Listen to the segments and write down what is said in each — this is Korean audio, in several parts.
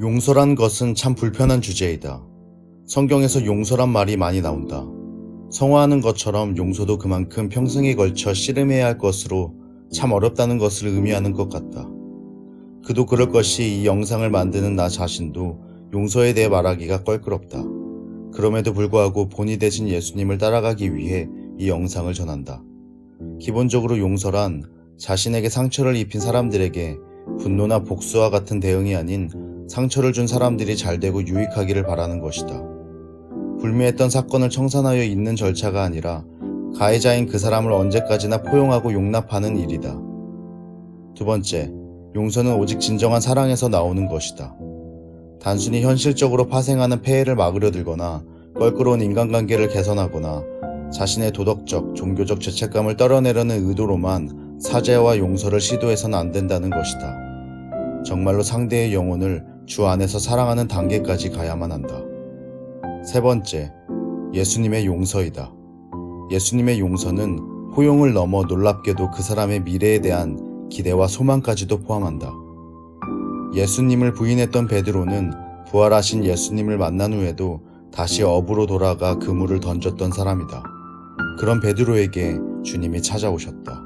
용서란 것은 참 불편한 주제이다. 성경에서 용서란 말이 많이 나온다. 성화하는 것처럼 용서도 그만큼 평생에 걸쳐 씨름해야 할 것으로 참 어렵다는 것을 의미하는 것 같다. 그도 그럴 것이 이 영상을 만드는 나 자신도 용서에 대해 말하기가 껄끄럽다. 그럼에도 불구하고 본이 되신 예수님을 따라가기 위해 이 영상을 전한다. 기본적으로 용서란 자신에게 상처를 입힌 사람들에게 분노나 복수와 같은 대응이 아닌 상처를 준 사람들이 잘되고 유익하기를 바라는 것이다. 불미했던 사건을 청산하여 잊는 절차가 아니라 가해자인 그 사람을 언제까지나 포용하고 용납하는 일이다. 두 번째, 용서는 오직 진정한 사랑에서 나오는 것이다. 단순히 현실적으로 파생하는 폐해를 막으려 들거나 껄끄러운 인간관계를 개선하거나 자신의 도덕적, 종교적 죄책감을 떨어내려는 의도로만 사죄와 용서를 시도해서는 안 된다는 것이다. 정말로 상대의 영혼을 주 안에서 사랑하는 단계까지 가야만 한다. 세 번째, 예수님의 용서이다. 예수님의 용서는 포용을 넘어 놀랍게도 그 사람의 미래에 대한 기대와 소망까지도 포함한다. 예수님을 부인했던 베드로는 부활하신 예수님을 만난 후에도 다시 업으로 돌아가 그물을 던졌던 사람이다. 그런 베드로에게 주님이 찾아오셨다.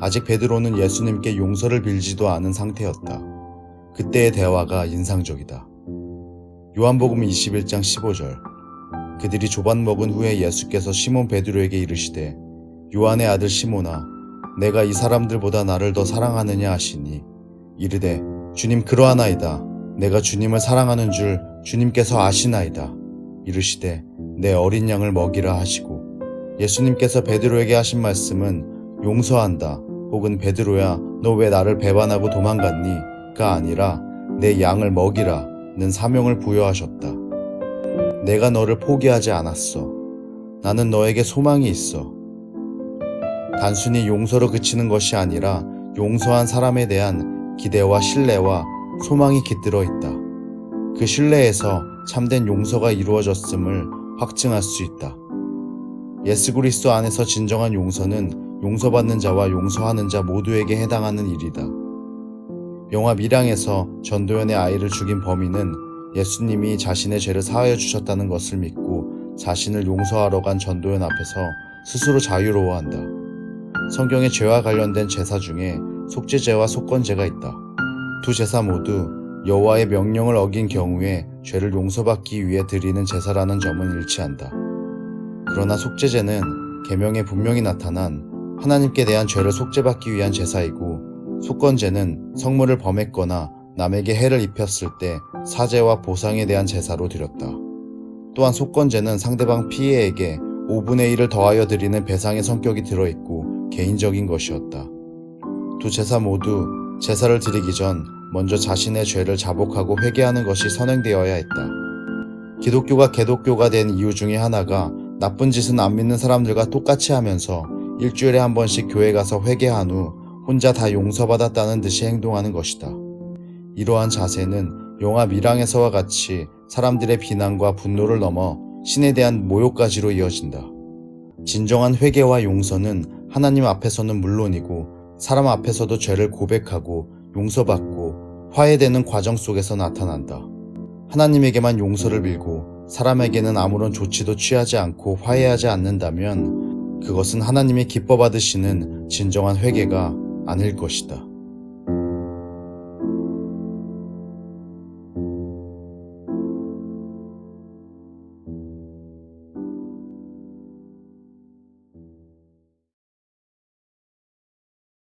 아직 베드로는 예수님께 용서를 빌지도 않은 상태였다. 그때의 대화가 인상적이다. 요한복음 21장 15절. 그들이 조반 먹은 후에 예수께서 시몬 베드로에게 이르시되 요한의 아들 시몬아 내가 이 사람들보다 나를 더 사랑하느냐 하시니 이르되 주님 그러하나이다. 내가 주님을 사랑하는 줄 주님께서 아시나이다. 이르시되 내 어린 양을 먹이라 하시고 예수님께서 베드로에게 하신 말씀은 용서한다 혹은 베드로야 너 왜 나를 배반하고 도망갔니? 가 아니라 내 양을 먹이라 는 사명을 부여하셨다. 내가 너를 포기하지 않았어. 나는 너에게 소망이 있어. 단순히 용서로 그치는 것이 아니라 용서한 사람에 대한 기대와 신뢰와 소망이 깃들어 있다. 그 신뢰에서 참된 용서가 이루어졌음을 확증할 수 있다. 예수 그리스도 안에서 진정한 용서는 용서받는 자와 용서하는 자 모두에게 해당하는 일이다. 영화 밀양에서 전도연의 아이를 죽인 범인은 예수님이 자신의 죄를 사하여 주셨다는 것을 믿고 자신을 용서하러 간 전도연 앞에서 스스로 자유로워한다. 성경의 죄와 관련된 제사 중에 속죄제와 속건제가 있다. 두 제사 모두 여호와의 명령을 어긴 경우에 죄를 용서받기 위해 드리는 제사라는 점은 일치한다. 그러나 속죄제는 계명에 분명히 나타난 하나님께 대한 죄를 속죄받기 위한 제사이고 속건제는 성물을 범했거나 남에게 해를 입혔을 때 사죄와 보상에 대한 제사로 드렸다. 또한 속건제는 상대방 피해에게 5분의 1을 더하여 드리는 배상의 성격이 들어있고 개인적인 것이었다. 두 제사 모두 제사를 드리기 전 먼저 자신의 죄를 자복하고 회개하는 것이 선행되어야 했다. 기독교가 개독교가 된 이유 중에 하나가 나쁜 짓은 안 믿는 사람들과 똑같이 하면서 일주일에 한 번씩 교회 가서 회개한 후 혼자 다 용서받았다는 듯이 행동하는 것이다. 이러한 자세는 영화 밀양에서와 같이 사람들의 비난과 분노를 넘어 신에 대한 모욕까지로 이어진다. 진정한 회개와 용서는 하나님 앞에서는 물론이고 사람 앞에서도 죄를 고백하고 용서받고 화해되는 과정 속에서 나타난다. 하나님에게만 용서를 빌고 사람에게는 아무런 조치도 취하지 않고 화해하지 않는다면 그것은 하나님이 기뻐 받으시는 진정한 회개가 아닐 것이다.